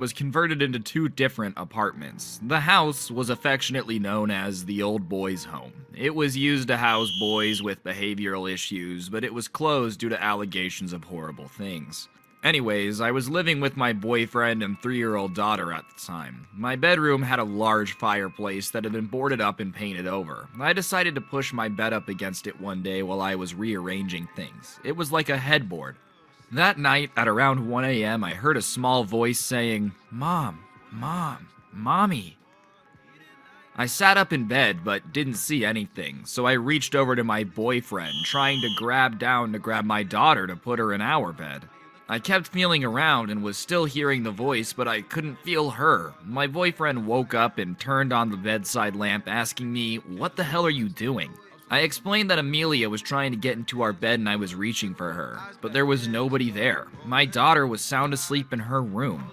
was converted into two different apartments. The house was affectionately known as the Old Boys Home. It was used to house boys with behavioral issues, but it was closed due to allegations of horrible things. Anyways, I was living with my boyfriend and 3-year-old daughter at the time. My bedroom had a large fireplace that had been boarded up and painted over. I decided to push my bed up against it one day while I was rearranging things. It was like a headboard. That night, at around 1 a.m., I heard a small voice saying, "Mom, Mom, Mommy." I sat up in bed but didn't see anything, so I reached over to my boyfriend, trying to grab my daughter to put her in our bed. I kept feeling around and was still hearing the voice, but I couldn't feel her. My boyfriend woke up and turned on the bedside lamp, asking me, "What the hell are you doing?" I explained that Amelia was trying to get into our bed and I was reaching for her, but there was nobody there. My daughter was sound asleep in her room.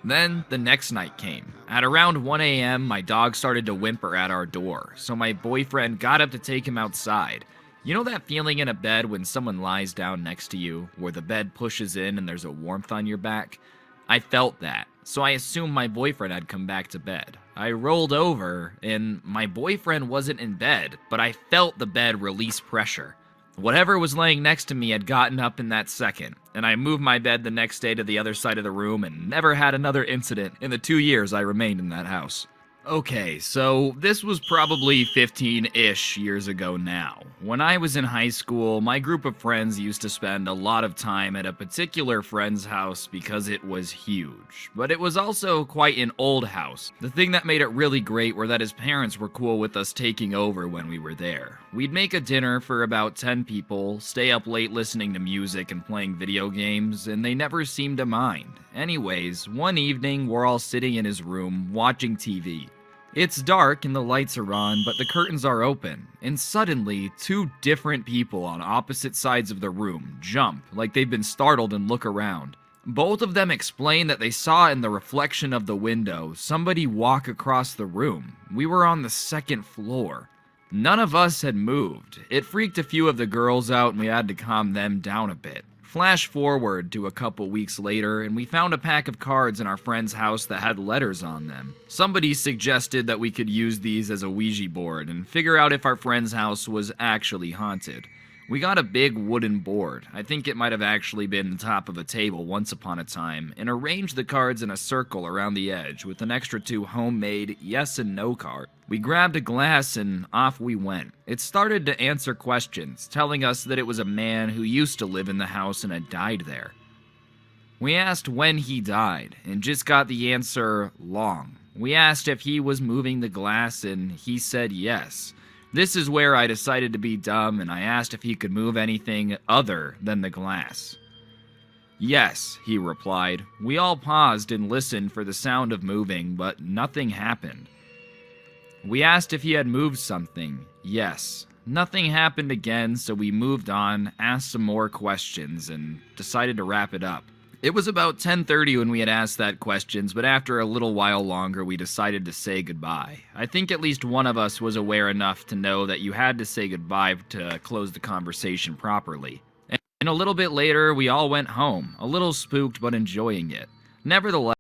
Then, the next night came. At around 1 a.m., my dog started to whimper at our door, so my boyfriend got up to take him outside. You know that feeling in a bed when someone lies down next to you, where the bed pushes in and there's a warmth on your back? I felt that, so I assumed my boyfriend had come back to bed. I rolled over, and my boyfriend wasn't in bed, but I felt the bed release pressure. Whatever was laying next to me had gotten up in that second, and I moved my bed the next day to the other side of the room and never had another incident in the 2 years I remained in that house. Okay, so this was probably 15-ish years ago now. When I was in high school, my group of friends used to spend a lot of time at a particular friend's house because it was huge. But it was also quite an old house. The thing that made it really great were that his parents were cool with us taking over when we were there. We'd make a dinner for about 10 people, stay up late listening to music and playing video games, and they never seemed to mind. Anyways, one evening, we're all sitting in his room, watching TV. It's dark and the lights are on, but the curtains are open, and suddenly, two different people on opposite sides of the room jump like they've been startled and look around. Both of them explain that they saw in the reflection of the window somebody walk across the room. We were on the second floor. None of us had moved. It freaked a few of the girls out and we had to calm them down a bit. Flash forward to a couple weeks later, and we found a pack of cards in our friend's house that had letters on them. Somebody suggested that we could use these as a Ouija board and figure out if our friend's house was actually haunted. We got a big wooden board, I think it might have actually been the top of a table once upon a time, and arranged the cards in a circle around the edge with an extra 2 homemade yes and no cards. We grabbed a glass and off we went. It started to answer questions, telling us that it was a man who used to live in the house and had died there. We asked when he died, and just got the answer, long. We asked if he was moving the glass, and he said yes. This is where I decided to be dumb, and I asked if he could move anything other than the glass. Yes, he replied. We all paused and listened for the sound of moving, but nothing happened. We asked if he had moved something. Yes. Nothing happened again, so we moved on, asked some more questions, and decided to wrap it up. It was about 10:30 when we had asked that questions, but after a little while longer, we decided to say goodbye. I think at least one of us was aware enough to know that you had to say goodbye to close the conversation properly. And a little bit later, we all went home, a little spooked but enjoying it. Nevertheless,